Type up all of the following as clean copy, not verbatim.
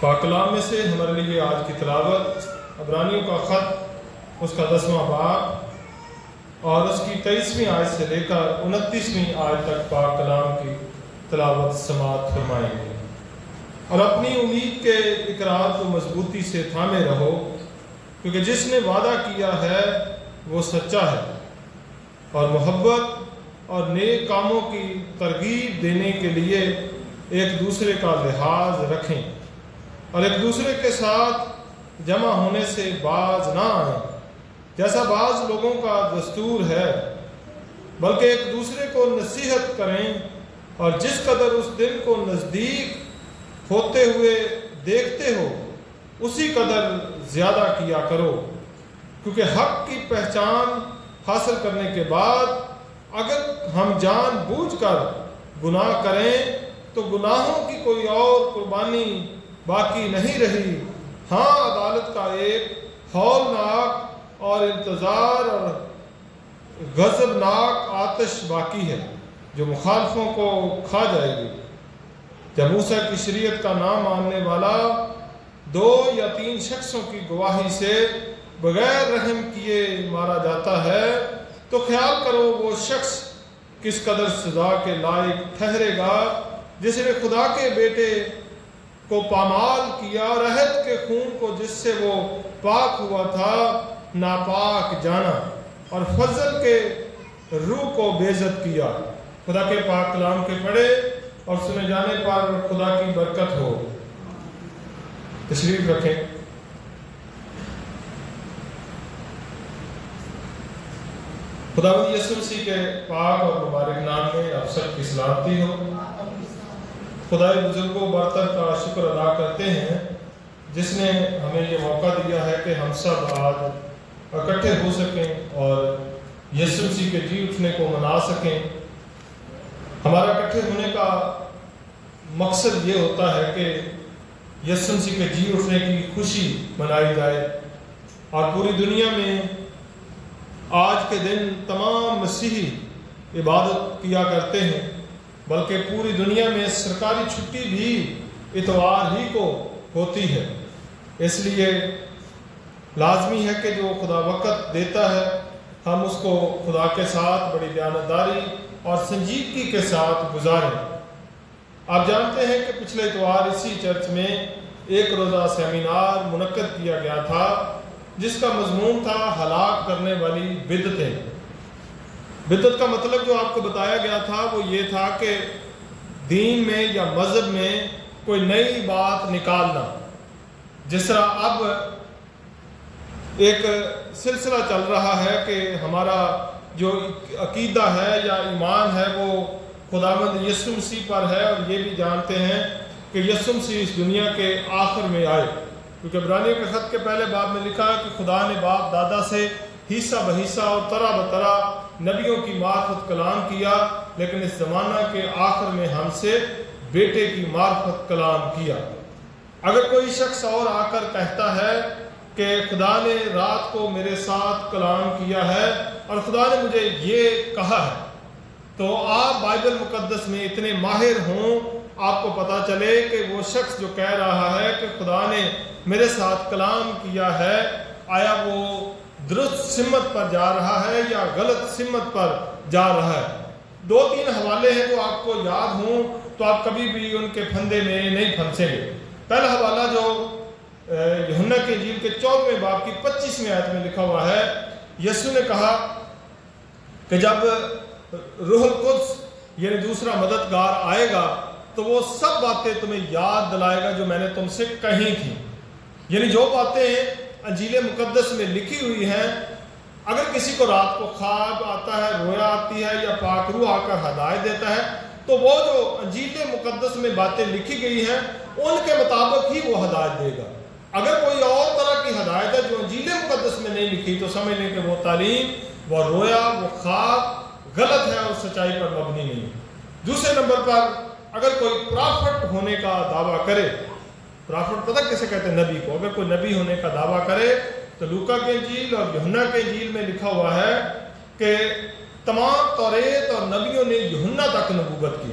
پاک کلام میں سے ہمارے لیے آج کی تلاوت عبرانیوں کا خط اس کا 10واں باب اور اس کی 23ویں آیت سے لے کر 29ویں آیت تک پاک کلام کی تلاوت سماعت فرمائیں گے، اور اپنی امید کے اقرار کو مضبوطی سے تھامے رہو، کیونکہ جس نے وعدہ کیا ہے وہ سچا ہے، اور محبت اور نیک کاموں کی ترغیب دینے کے لیے ایک دوسرے کا لحاظ رکھیں اور ایک دوسرے کے ساتھ جمع ہونے سے باز نہ آئیں جیسا بعض لوگوں کا دستور ہے، بلکہ ایک دوسرے کو نصیحت کریں، اور جس قدر اس دن کو نزدیک ہوتے ہوئے دیکھتے ہو اسی قدر زیادہ کیا کرو، کیونکہ حق کی پہچان حاصل کرنے کے بعد اگر ہم جان بوجھ کر گناہ کریں تو گناہوں کی کوئی اور قربانی باقی نہیں رہی، ہاں عدالت کا ایک ہولناک اور انتظار اور غضبناک آتش باقی ہے جو مخالفوں کو کھا جائے گی۔ جب موسیٰ کی شریعت کا نام ماننے والا 2 یا 3 شخصوں کی گواہی سے بغیر رحم کیے مارا جاتا ہے تو خیال کرو وہ شخص کس قدر سزا کے لائق ٹھہرے گا جس نے خدا کے بیٹے کو پامال کیا، عہد کے خون کو جس سے وہ پاک ہوا تھا ناپاک جانا، اور فضل کے روح کو بے عزت کیا۔ خدا کے پاک کلام کے پڑھے اور سنے جانے پر خدا کی برکت ہو۔ تشریف رکھیں۔ خداوند یسوع مسیح کے پاک اور مبارک نام میں آپ سب کی سلامتی ہو۔ خدائے بزرگوں برتر کا شکر ادا کرتے ہیں جس نے ہمیں یہ موقع دیا ہے کہ ہم سب آج اکٹھے ہو سکیں اور یسوع مسیح کے جی اٹھنے کو منا سکیں۔ ہمارا اکٹھے ہونے کا مقصد یہ ہوتا ہے کہ یسوع مسیح کے جی اٹھنے کی خوشی منائی جائے، اور پوری دنیا میں آج کے دن تمام مسیحی عبادت کیا کرتے ہیں، بلکہ پوری دنیا میں سرکاری چھٹی بھی اتوار ہی کو ہوتی ہے۔ اس لیے لازمی ہے کہ جو خدا وقت دیتا ہے ہم اس کو خدا کے ساتھ بڑی دیانتداری اور سنجیدگی کے ساتھ گزاریں۔ آپ جانتے ہیں کہ پچھلے اتوار اسی چرچ میں ایک روزہ سیمینار منعقد کیا گیا تھا جس کا مضمون تھا ہلاک کرنے والی بدعتیں۔ بدعت کا مطلب جو آپ کو بتایا گیا تھا وہ یہ تھا کہ دین میں یا مذہب میں کوئی نئی بات نکالنا، جس طرح اب ایک سلسلہ چل رہا ہے کہ ہمارا جو عقیدہ ہے یا ایمان ہے وہ خداوند یسوع مسیح پر ہے، اور یہ بھی جانتے ہیں کہ یسوع مسیح اس دنیا کے آخر میں آئے، کیونکہ عبرانیوں کے خط کے پہلے باب میں لکھا ہے کہ خدا نے باپ دادا سے حصہ بحصہ اور طرح بطرح نبیوں کی معرفت کلام کیا، لیکن اس زمانہ کے آخر میں ہم سے بیٹے کی معرفت کلام کیا۔ اگر کوئی شخص اور آ کر کہتا ہے کہ خدا نے رات کو میرے ساتھ کلام کیا ہے اور خدا نے مجھے یہ کہا ہے، تو آپ بائبل مقدس میں اتنے ماہر ہوں آپ کو پتا چلے کہ وہ شخص جو کہہ رہا ہے کہ خدا نے میرے ساتھ کلام کیا ہے، آیا وہ درست سمت پر جا رہا ہے یا غلط سمت پر جا رہا ہے۔ 2-3 حوالے ہیں جو آپ کو یاد ہوں تو آپ کبھی بھی ان کے پھندے میں نہیں پھنسیں گے۔ پہلا حوالہ جو یوحنا کے انجیل کے 14ویں باب کی 25ویں آیت میں لکھا ہوا ہے، یسوع نے کہا کہ جب روح القدس یعنی دوسرا مددگار آئے گا تو وہ سب باتیں تمہیں یاد دلائے گا جو میں نے تم سے کہی تھی۔ یعنی جو باتیں انجیل مقدس میں لکھی ہوئی ہیں، اگر کسی کو رات کو خواب آتا ہے، رویا آتی ہے یا پاک روح آ کر ہدایت دیتا ہے تو وہ جو انجیل مقدس میں باتیں لکھی گئی ہیں ان کے مطابق ہی وہ ہدایت دے گا۔ اگر کوئی اور طرح کی ہدایت ہے جو انجیل مقدس میں نہیں لکھی تو سمجھ لیں کہ وہ تعلیم، وہ رویا، وہ خواب غلط ہے اور سچائی پر مبنی نہیں۔ دوسرے نمبر پر اگر کوئی پرافٹ ہونے کا دعویٰ کرے، پرافٹ پتہ کسے کہتے ہیں؟ نبی کو۔ اگر کوئی نبی ہونے کا دعویٰ کرے تو لوکا کے انجیل اور یوحنا کے انجیل میں لکھا ہوا ہے کہ تمام توریت اور نبیوں نے یوحنا تک نبوت کی،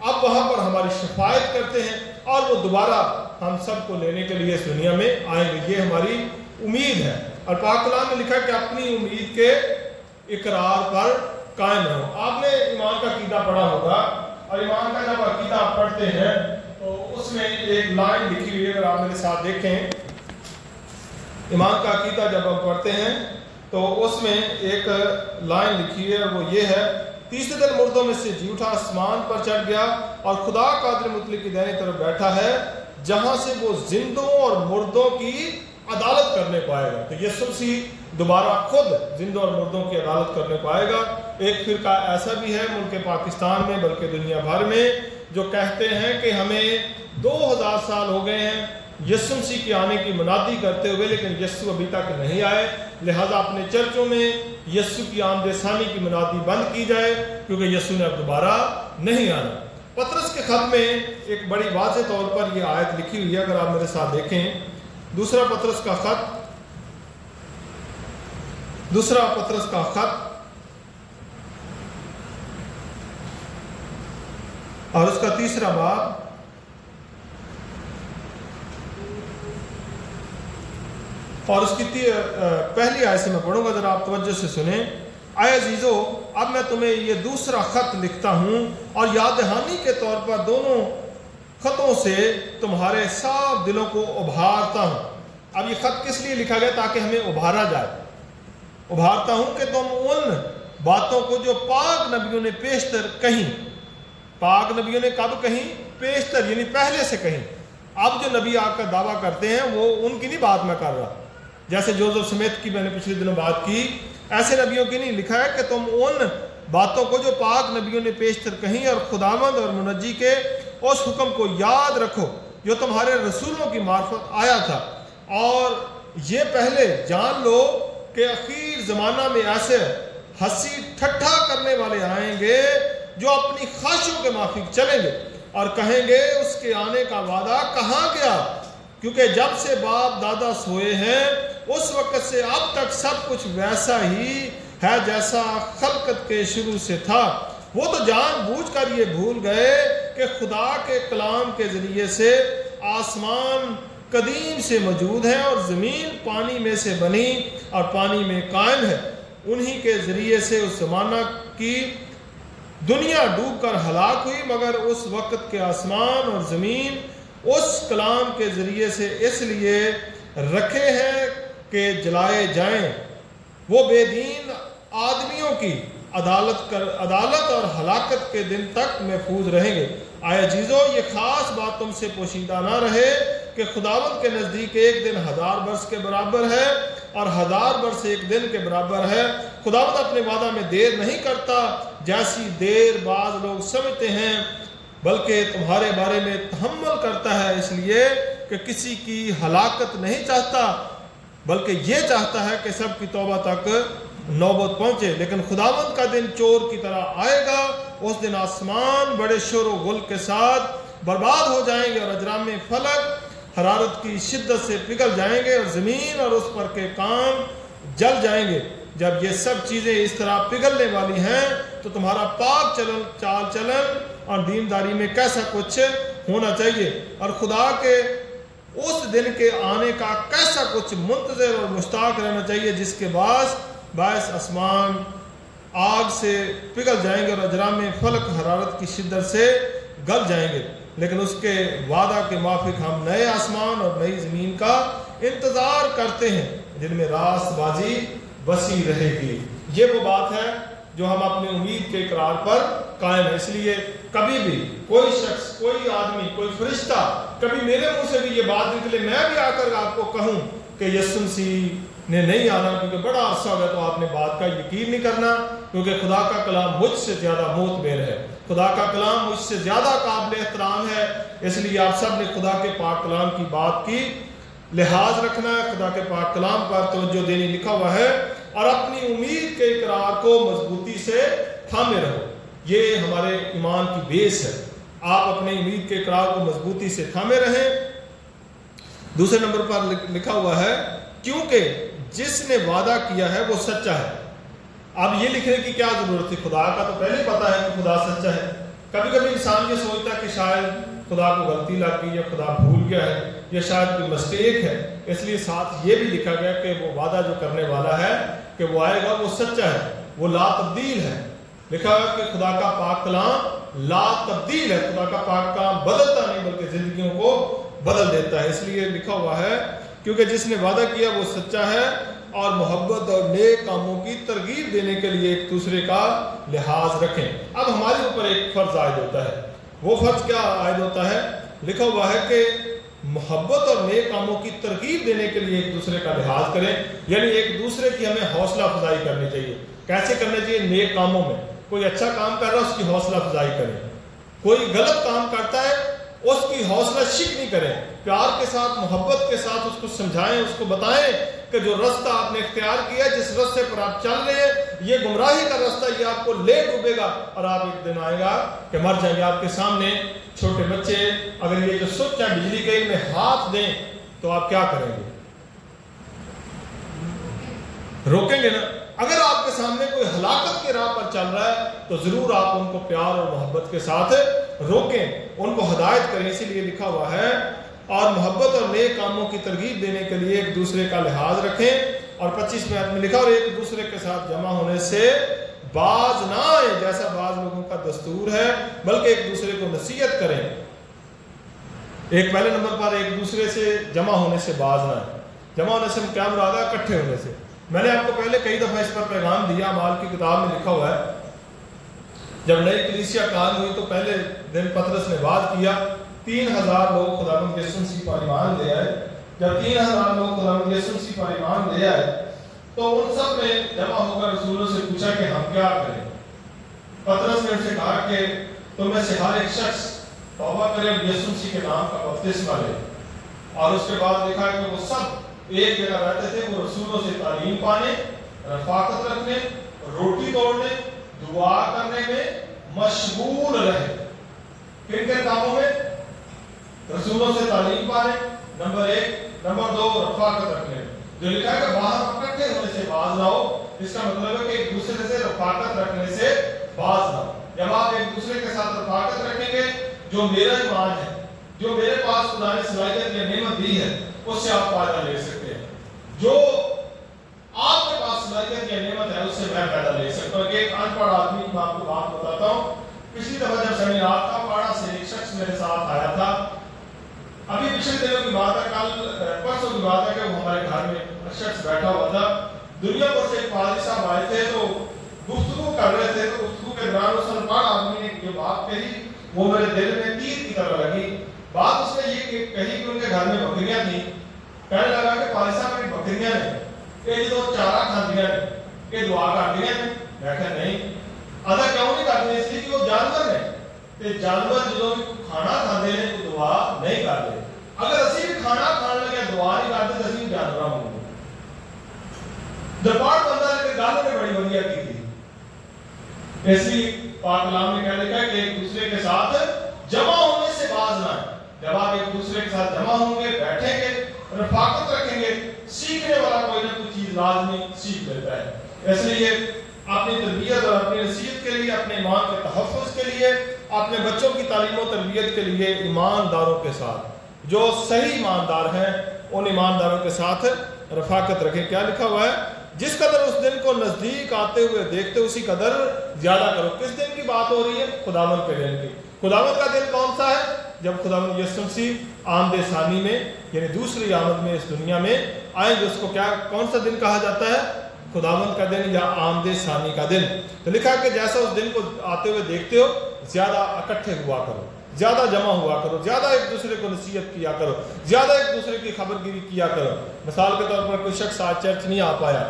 اب وہاں پر ہماری شفاعت کرتے ہیں اور وہ دوبارہ ہم سب کو لینے کے لیے اس دنیا میں آئیں گے. یہ ہماری امید ہے. اور پاک کلام میں لکھا کہ اپنی امید کے اقرار پر قائم رہو. آپ نے ایمان کا عقیدہ پڑھا ہوگا اور ایمان کا جب عقیدہ آپ پڑھتے ہیں تو اس میں ایک لائن لکھی ہوئی ہے. اگر آپ میرے ساتھ دیکھیں ایمان کا عقیدہ جب ہم پڑھتے ہیں تو اس میں ایک لائن لکھی ہے. وہ یہ ہے: تیسرے دن مردوں میں سے جی اٹھا, آسمان پر چڑھ گیا اور خدا قادر مطلق کی دائنی طرف بیٹھا ہے, جہاں سے وہ زندوں اور مردوں کی عدالت کرنے کو آئے گا. تو یسوع مسیح دوبارہ خود زندوں اور مردوں کی عدالت کرنے کو آئے گا. ایک فرقہ ایسا بھی ہے ملک پاکستان میں بلکہ دنیا بھر میں جو کہتے ہیں کہ ہمیں 2000 سال ہو گئے ہیں یسوع مسیح کے آنے کی منادی کرتے ہوئے, لیکن یسوع ابھی تک نہیں آئے. لہذا اپنے چرچوں میں یسوع کی آمد ثانی کی منادی بند کی جائے کیونکہ یسوع نے اب دوبارہ نہیں آنا. پطرس کے خط میں ایک بڑی واضح طور پر یہ آیت لکھی ہوئی ہے. اگر آپ میرے ساتھ دیکھیں دوسرا پطرس کا خط اور اس کا تیسرا باب اور اس کی پہلی آیت سے میں پڑھوں گا, ذرا آپ توجہ سے سنیں. اے عزیزو, اب میں تمہیں یہ دوسرا خط لکھتا ہوں اور یاد دہانی کے طور پر دونوں خطوں سے تمہارے صاف دلوں کو ابھارتا ہوں. اب یہ خط کس لیے لکھا گیا؟ تاکہ ہمیں ابھارا جائے. ابھارتا ہوں کہ تم ان باتوں کو جو پاک نبیوں نے پیشتر کہیں. پاک نبیوں نے کب کہیں؟ پیشتر, یعنی پہلے سے کہیں. اب جو نبی آ کر دعویٰ کرتے ہیں وہ ان کی نہیں بات میں کر رہا. جیسے جوزف سمیت کی میں نے پچھلے دنوں بات کی, ایسے نبیوں کی نہیں. لکھا ہے کہ تم ان باتوں کو جو پاک نبیوں نے پیشتر کہیں اور خداوند اور منجی کے اس حکم کو یاد رکھو جو تمہارے رسولوں کی معرفت آیا تھا. اور یہ پہلے جان لو کہ اخیر زمانہ میں ایسے ہنسی ٹھٹھا کرنے والے آئیں گے جو اپنی خواہشوں کے مافک چلیں گے اور کہیں گے اس کے آنے کا وعدہ کہاں گیا, کیونکہ جب سے باپ دادا سوئے ہیں اس وقت سے اب تک سب کچھ ویسا ہی ہے جیسا خلقت کے شروع سے تھا. وہ تو جان بوجھ کر یہ بھول گئے کہ خدا کے کلام کے ذریعے سے آسمان قدیم سے موجود ہے اور زمین پانی میں سے بنی اور پانی میں قائم ہے. انہی کے ذریعے سے اس زمانہ کی دنیا ڈوب کر ہلاک ہوئی, مگر اس وقت کے آسمان اور زمین اس کلام کے ذریعے سے اس لیے رکھے ہیں کہ جلائے جائیں. وہ بے دین آدمیوں کی عدالت اور ہلاکت کے دن تک محفوظ رہیں گے. آئے عزیزو, یہ خاص بات تم سے پوشیدہ نہ رہے کہ خداوند کے نزدیک ایک دن 1000 برس کے برابر ہے اور 1000 برس ایک دن کے برابر ہے. خداوند اپنے وعدہ میں دیر نہیں کرتا جیسی دیر بعض لوگ سمجھتے ہیں, بلکہ تمہارے بارے میں تحمل کرتا ہے, اس لیے کہ کسی کی ہلاکت نہیں چاہتا بلکہ یہ چاہتا ہے کہ سب کی توبہ تک نوبت پہنچے. لیکن خداوند کا دن چور کی طرح آئے گا. اس دن آسمان بڑے شور و غل کے ساتھ برباد ہو جائیں گے اور اجرام فلک حرارت کی شدت سے پگھل جائیں گے اور زمین اور اس پر کے کام جل جائیں گے. جب یہ سب چیزیں اس طرح پگھلنے والی ہیں تو تمہارا پاک چال چلن اور دینداری میں کیسا کچھ ہونا چاہیے اور خدا کے اس دن کے آنے کا کیسا کچھ منتظر اور مشتاق رہنا چاہیے جس کے باعث آسمان آگ سے پگھل جائیں گے اور اجرام فلک حرارت کی شدت سے گل جائیں گے. لیکن اس کے وعدہ کے موافق ہم نئے آسمان اور نئی زمین کا انتظار کرتے ہیں جن میں راست بازی وسیع رہے گی. یہ وہ بات ہے جو ہم اپنی امید کے اقرار پر قائم ہے. اس لیے کبھی بھی کوئی شخص, کوئی آدمی, کوئی فرشتہ کبھی میرے منہ سے بھی یہ بات نکلے, میں بھی آ کر آپ کو کہوں کہ یسوع مسیح نے نہیں آنا کیونکہ بڑا عرصہ ہو گیا, تو آپ نے بات کا یقین نہیں کرنا, کیونکہ خدا کا کلام مجھ سے زیادہ معتبر ہے. خدا کا کلام مجھ سے زیادہ قابل احترام ہے. اس لیے آپ سب نے خدا کے پاک کلام کی بات کی لحاظ رکھنا ہے, خدا کے پاک کلام پر توجہ دینی لکھا ہوا ہے, اور اپنی امید کے اقرار کو مضبوطی سے تھامے رہو. یہ ہمارے ایمان کی بیس ہے. آپ اپنی امید کے اقرار کو مضبوطی سے تھامے رہیں. دوسرے نمبر پر لکھا ہوا ہے کیونکہ جس نے وعدہ کیا ہے وہ سچا ہے. اب یہ لکھنے کی کیا ضرورت تھی؟ خدا کا تو پہلے پتا ہے کہ خدا سچا ہے. کبھی کبھی انسان یہ سوچتا ہے کہ شاید خدا کو غلطی لگ گئی یا خدا بھول گیا ہے یا شاید کوئی مسٹیک ہے، اس لیے ساتھ یہ بھی لکھا گیا کہ وہ وعدہ جو کرنے والا ہے کہ وہ آئے گا وہ سچا ہے، وہ لا تبدیل ہے۔ لکھا گیا کہ خدا کا پاک کلام لا تبدیل ہے، خدا کا پاک کلام بدلتا نہیں بلکہ زندگیوں کو بدل دیتا ہے۔ اس لیے لکھا ہوا ہے کیونکہ جس نے وعدہ کیا وہ سچا ہے اور محبت اور نیک کاموں کی ترغیب دینے کے لیے ایک دوسرے کا لحاظ رکھیں۔ اب ہمارے اوپر ایک فرض عائد ہوتا ہے، وہ فرض کیا عائد ہوتا ہے؟ لکھا ہوا ہے کہ محبت اور نیک کاموں کی ترغیب دینے کے لیے ایک دوسرے کا لحاظ کریں، یعنی ایک دوسرے کی ہمیں حوصلہ افزائی کرنی چاہیے۔ کیسے کرنا چاہیے؟ نیک کاموں میں کوئی اچھا کام کر رہا ہے اس کی حوصلہ افزائی کریں، کوئی غلط کام کرتا ہے اس کی حوصلہ شک نہیں کریں، پیار کے ساتھ محبت کے ساتھ اس کو سمجھائیں، اس کو بتائیں کہ جو رستہ آپ نے اختیار کیا ہے، جس رستے پر آپ چل رہے ہیں یہ گمراہی کا رستہ، یہ آپ کو لے ڈوبے گا اور آپ ایک دن آئے گا کہ مر جائیں گے۔ آپ کے سامنے چھوٹے بچے اگر یہ جو سوچ ہے بجلی کے میں ہاتھ دیں تو آپ کیا کریں گے؟ روکیں گے نا؟ اگر آپ کے سامنے کوئی ہلاکت کے راہ پر چل رہا ہے تو ضرور آپ ان کو پیار اور محبت کے ساتھ روکیں، ان کو ہدایت کریں۔ اسی لیے لکھا ہوا ہے اور محبت اور نیک کاموں کی ترغیب دینے کے لیے ایک دوسرے کا لحاظ رکھیں، اور 25 میں لکھا اور ایک دوسرے کے ساتھ جمع ہونے سے باز نہ آئے جیسا بعض لوگوں کا دستور ہے، بلکہ ایک دوسرے کو نصیحت کریں۔ ایک پہلے نمبر پر ایک دوسرے سے جمع ہونے سے باز نہ آئے۔ جمع ہونے سے کیا مراد ہے؟ اکٹھے ہونے سے۔ میں نے آپ کو پہلے کئی دفعہ اس پر پیغام دیا، اعمال کی کتاب میں لکھا ہوا ہے جب نئی کلیسیا قائم ہوئی تو پہلے دن پطرس نے وعظ کیا، 3000 لوگ خداوند یسوع مسیح پر ایمان لے آئے۔ جب 3000 لوگ خداوند یسوع مسیح پر ایمان لے آئے تو ان سب نے جمع ہو کر رسولوں سے پوچھا کہ ہم کیا کریں؟ پطرس نے ان سے کہا کہ تم میں سے ہر ایک شخص توبہ کرے اور یسوع مسیح کے نام کا بپتسمہ لے۔ اور اس کے بعد لکھا ہے کہ وہ سب ایک جگہ رہتے تھے، وہ رسولوں سے تعلیم پانے، رفاقت رکھنے، روٹی توڑنے، دعا کرنے میں مشغول رہے۔ کن کن کاموں میں؟ رسولوں سے تعلیم پانے نمبر 1، نمبر 2 رفاقت رکھنے میں۔ جو لکھا ہے کہ باہر اکٹھے ہونے سے باز نہ ہو، اس کا مطلب ہے کہ ایک دوسرے سے رفاقت رکھنے سے باز نہ ہو۔ جب آپ ایک دوسرے کے ساتھ رفاقت رکھیں گے، جو میرا ایمان ہے، جو میرے پاس خدا نے صلاحیت یا نعمت دی ہے، اس سے آپ فائدہ لے سکتے ہیں۔ جو آپ کے پاس صلاحیت یا نعمت ہے اس سے میں فائدہ لے سکتا ہوں۔ کہ ایک ان پڑھ آدمی میں آپ کو بات بتاتا ہوں، پچھلی دفعہ جب سیمینار کا پاڑا سے ایک شخص میرے ساتھ آیا تھا، ابھی پچھلے دنوں کی بات ہے، کل پرسوں کی بات ہے کہ وہ ہمارے گھر میں شخص بیٹھا ہوا تھا، دنیا پر سے ایک پادری صاحب آئے تھے تو گفتگو کر رہے تھے، تو گفتگو کے دوران اس ان پڑھ آدمی نے جو بات کہی وہ میرے دل میں تیر کی طرح لگی۔ بات اس نے یہ کہی کہ ان کے گھر میں بکریاں تھیں، کہنے لگا کہ پادری صاحب کی بکریاں ہیں یہ جو چارہ کھاندیاں ہیں یہ دعا کردیاں ہیں؟ میں کہا نہیں۔ ادا کیوں نہیں کرتے؟ اس لیے کہ وہ جانور ہیں، کہ جانور جو کھانا کھاندے ہیں تو دعا نہیں کرتے۔ اگر اسی بھی کھانا کھان لگے دعا نہیں کرتے تو اسی بھی جانور ہوں گے۔ دربار بندہ نے گل نے بڑی بڑھیا کی تھی، اس لیے پاک کلام نے کہہ لکھا کہ ایک دوسرے کے ساتھ جمع ہونے سے باز نہ آئے۔ جب آپ ایک دوسرے کے ساتھ جمع ہوں گے، بیٹھیں گے، رفاقت رکھیں گے، سیکھنے والا کوئی نہ کوئی چیز لازمی سیکھ لیتا ہے۔ اس لیے اپنی تربیت اور اپنی نصیحت کے لیے، اپنے ایمان کے تحفظ کے لیے، اپنے بچوں کی تعلیم و تربیت کے لیے ایمانداروں کے ساتھ، جو صحیح ایماندار ہیں ان ایمانداروں کے ساتھ رفاقت رکھیں۔ کیا لکھا ہوا ہے؟ جس قدر اس دن کو نزدیک آتے ہوئے دیکھتے اسی قدر زیادہ کرو۔ کس دن کی بات ہو رہی ہے؟ خداوند کے دن کی۔ خداوند کا دن کون سا ہے؟ جب خداوند یسوع مسیح آمد ثانی میں یعنی دوسری آمد میں اس دنیا میں آئیں گے۔ اس کو کیا کون سا دن کہا جاتا ہے؟ خداوند کا دن یا آمد ثانی کا دن۔ تو لکھا کہ جیسا اس دن کو آتے ہوئے دیکھتے ہو زیادہ اکٹھے ہوا کرو، زیادہ جمع ہوا کرو، زیادہ ایک دوسرے کو نصیحت کیا کرو، زیادہ ایک دوسرے کی خبر گیری کیا کرو۔ مثال کے طور پر کوئی شخص آج چرچ نہیں آ پایا،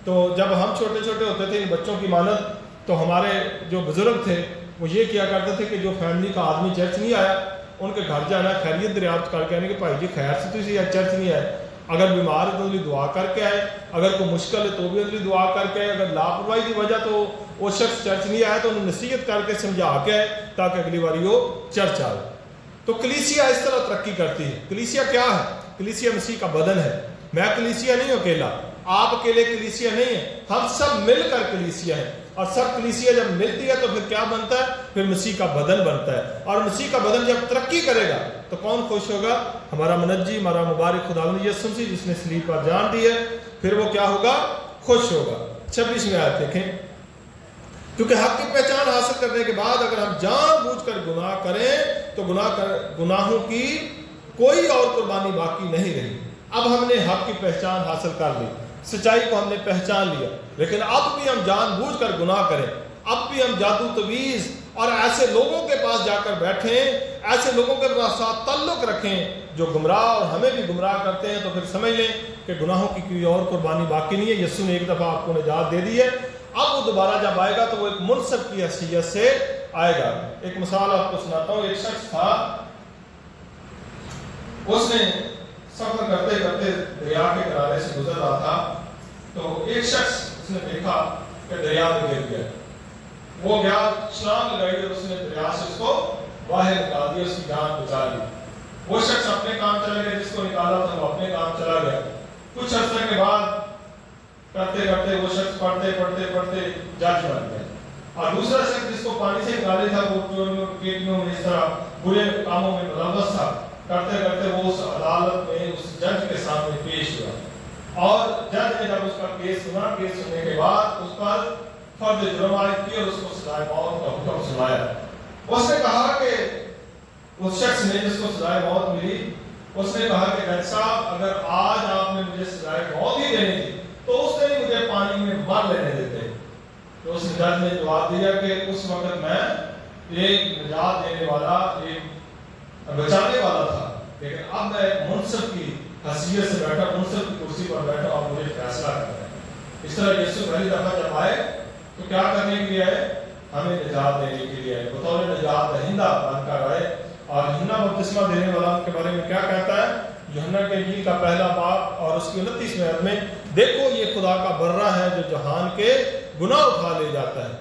تو جب ہم چھوٹے چھوٹے ہوتے تھے ان بچوں کی مانند، تو ہمارے جو بزرگ تھے وہ یہ کیا کرتے تھے کہ جو فیملی کا آدمی چرچ نہیں آیا ان کے گھر جانا، خیریت دریافت کر کے آنے کہ بھائی جی خیر سے تسی آج چرچ نہیں آئے، اگر بیمار ہے تو انہیں دعا کر کے آئے، اگر کوئی مشکل ہے تو بھی انہیں دعا کر کے آئے، اگر لاپرواہی کی وجہ تو وہ شخص چرچ نہیں آیا تو انہیں نصیحت کر کے سمجھا کے آئے تاکہ اگلی باری وہ چرچ آئے۔ تو کلیسیا اس طرح ترقی کرتی ہے۔ کلیسیا کیا ہے؟ کلیسیا مسیح کا بدن ہے۔ میں کلیسیا نہیں ہوں اکیلا، آپ اکیلے کلیسیا نہیں ہیں، ہم سب مل کر کلیسیا ہیں۔ اور سب کلیسیا جب ملتی ہے تو پھر کیا بنتا ہے؟ پھر مسیح کا بدن بنتا ہے. اور مسیح کا بدن جب ترقی کرے گا تو کون خوش ہوگا؟ ہمارا منجی، ہمارا مبارک خداوند یسوع مسیح جس نے صلیب پر جان دی ہے. پھر وہ کیا ہوگا؟ خوش ہوگا. 26 آیت دیکھیں. کیونکہ حق کی پہچان حاصل کرنے کے بعد اگر ہم جان بوجھ کر گناہ کریں تو گناہوں کی کوئی اور قربانی باقی نہیں رہی. اب ہم نے حق کی پہچان حاصل کر لی، سچائی کو ہم نے پہچان لیا، لیکن اب بھی ہم جان بوجھ کر گناہ کریں، اب بھی ہم جادو تویز اور ایسے لوگوں کے پاس جا کر بیٹھیں، ایسے لوگوں کے ساتھ تعلق رکھیں جو گمراہ اور ہمیں بھی گمراہ کرتے ہیں، تو پھر سمجھ لیں کہ گناہوں کی کوئی اور قربانی باقی نہیں ہے. یسوع نے ایک دفعہ آپ کو نجات دے دی ہے. اب وہ دوبارہ جب آئے گا تو وہ ایک منصف کی حیثیت سے آئے گا. ایک مثال آپ کو سناتا ہوں. ایک شخص تھا، اس نے سفر کرتے کرتے دریا کے کنارے سے گزر رہا تھا، تو ایک شخص اس نے دیکھا کہ دریا میں گر گیا. وہ گیا، چھلانگ لگائی اور اس نے دریا سے اس کو باہر نکال دیا، اس کی جان بچا لی. وہ شخص اپنے کام چلا گیا، جس کو نکالا تھا وہ اپنے کام چلا گیا. کچھ عرصے کے بعد کرتے کرتے وہ شخص پڑھتے پڑھتے پڑھتے جج بن گیا. اور دوسرا شخص جس کو پانی سے نکالے تھا وہ چوریوں پیٹیوں میں اس طرح برے کاموں میں ملوث تھا. کرتے کرتے وہ اس عدالت میں اس جج کے سامنے پیش ہوا، اور جج نے جب اس کا کیس سنا، کیس سننے کے بعد اس پر فرد جرم عائد کی اور اس کو سزائے موت کا حکم سنایا. اس نے کہا کہ اس شخص نے جس کو سزائے موت ملی، اس نے کہا کہ جج صاحب اگر آج آپ نے مجھے سزائے موت ہی دینی تھی تو اس نے مجھے پانی میں مر لینے دیتے. تو اس جج نے جواب دیا کہ اس وقت میں ایک نجات دینے والا، ایک بچانے والا تھا، لیکن اب میں منصف کی حیثیت سے بیٹھا، منصف کی کرسی پر بیٹھا اور مجھے فیصلہ کرنا ہے. اس طرح یسوع پہلی دفعہ جب آئے تو کیا کرنے کے لیے آئے؟ ہمیں نجات دینے کے لیے آئے، بطور نجات دہندہ بن کر آئے. اور یوحنا بپتسمہ دینے والا کے بارے میں کیا کہتا ہے؟ یوحنا کے انجیل کا پہلا باب اور اس کی 29ویں آیت میں، دیکھو یہ خدا کا برہ ہے جو جہان کے گناہ اٹھا لے جاتا ہے.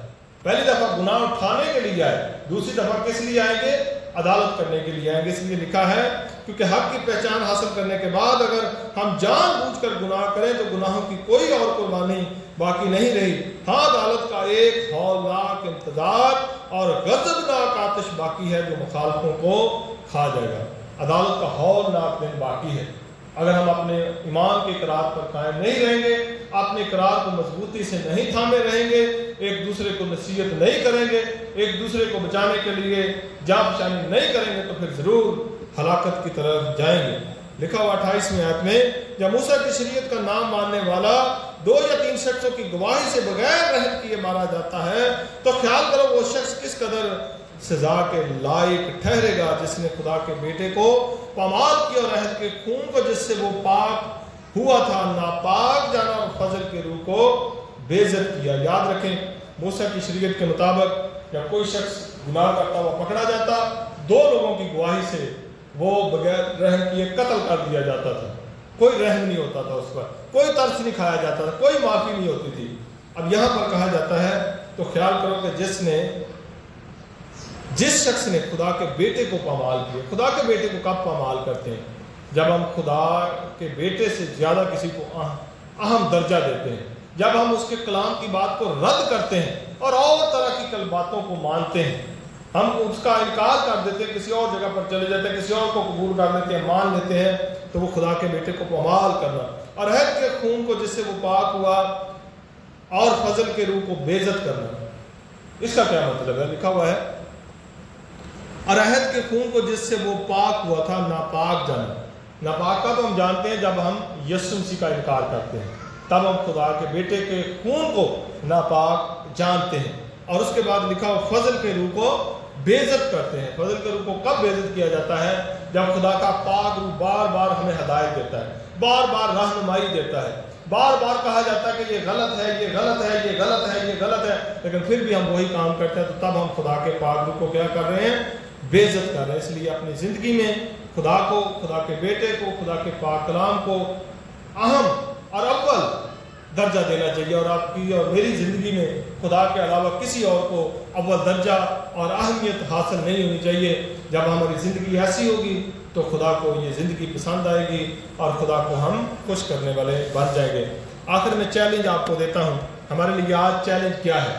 پہلی دفعہ گناہ اٹھانے کے لیے آئے، دوسری دفعہ کس لیے آئیں گے؟ عدالت کرنے کے لیے آئیں گے. اس لیے لکھا ہے کیونکہ حق کی پہچان حاصل کرنے کے بعد اگر ہم جان بوجھ کر گناہ کریں تو گناہوں کی کوئی اور قربانی باقی نہیں رہی. ہاں، عدالت کا ایک ہولناک امتداد اور غضبناک آتش باقی ہے جو مخالفوں کو کھا جائے گا. عدالت کا ہولناک دن باقی ہے. اگر ہم اپنے ایمان کے اقرار پر قائم نہیں رہیں گے، اپنے اقرار کو مضبوطی سے نہیں تھامے رہیں گے، ایک دوسرے کو نصیحت نہیں کریں گے، ایک دوسرے کو بچانے کے لیے جانبشانی نہیں کریں گے، تو پھر ضرور ہلاکت کی طرف جائیں گے. لکھا ہوا 28ویں آیت میں، جب موسیٰ کی شریعت کا نام ماننے والا 2 یا 3 شخصوں کی گواہی سے بغیر رحم کیے مارا جاتا ہے تو خیال کرو وہ شخص کس قدر سزا کے لائق ٹھہرے گا جس نے خدا کے بیٹے کو پامال کیا اور عہد کے خون کو جس سے وہ پاک ہوا تھا ناپاک جانا اور فضل کے روح کو بے عزت کیا. یاد رکھیں موسیٰ کی شریعت کے مطابق جب کوئی شخص گناہ کرتا وہ پکڑا جاتا، 2 لوگوں کی گواہی سے وہ بغیر رحم کیے قتل کر دیا جاتا تھا. کوئی رحم نہیں ہوتا تھا اس پر، کوئی ترس نہیں کھایا جاتا تھا، کوئی معافی نہیں ہوتی تھی. اب یہاں پر کہا جاتا ہے تو خیال کرو کہ جس شخص نے خدا کے بیٹے کو پامال کیا. خدا کے بیٹے کو کب پامال کرتے ہیں؟ جب ہم خدا کے بیٹے سے زیادہ کسی کو اہم درجہ دیتے ہیں، جب ہم اس کے کلام کی بات کو رد کرتے ہیں اور طرح کی باتوں کو مانتے ہیں، ہم اس کا انکار کر دیتے ہیں، کسی اور جگہ پر چلے جاتے ہیں، کسی اور کو قبول کر لیتے ہیں، مان لیتے ہیں، تو وہ خدا کے بیٹے کو پامال کرنا اور عہد کے خون کو جس سے وہ پاک ہوا اور فضل کے روح کو بے عزت کرنا. اس کا کیا مطلب ہے؟ لکھا ہوا ہے اور عہد کے خون کو جس سے وہ پاک ہوا تھا ناپاک جانا. ناپاک کا تو ہم جانتے ہیں جب ہم یسوع مسیح کا انکار کرتے ہیں، تب ہم خدا کے بیٹے کے خون کو ناپاک جانتے ہیں. اور اس کے بعد لکھا ہوا فضل کے روح کو بے عزت کرتے ہیں. فضل کے روح کو کب بے عزت کیا جاتا ہے؟ جب خدا کا پاک روح بار بار ہمیں ہدایت دیتا ہے، بار بار رہنمائی دیتا ہے، بار بار کہا جاتا ہے کہ یہ غلط ہے، یہ غلط ہے، یہ غلط ہے، یہ غلط ہے، لیکن پھر بھی ہم وہی کام کرتے ہیں. تو تب ہم خدا کے پاک روح کو کیا کر رہے ہیں؟ بے عزت کر رہے ہیں. اس لیے اپنی زندگی میں خدا کو، خدا کے بیٹے کو، خدا کے پاک کلام کو اہم اور اول درجہ دینا چاہیے. اور آپ کی اور میری زندگی میں خدا کے علاوہ کسی اور کو اول درجہ اور اہمیت حاصل نہیں ہونی چاہیے. جب ہماری زندگی ایسی ہوگی تو خدا کو یہ زندگی پسند آئے گی اور خدا کو ہم خوش کرنے والے بن جائیں گے. آخر میں چیلنج آپ کو دیتا ہوں. ہمارے لیے آج چیلنج کیا ہے؟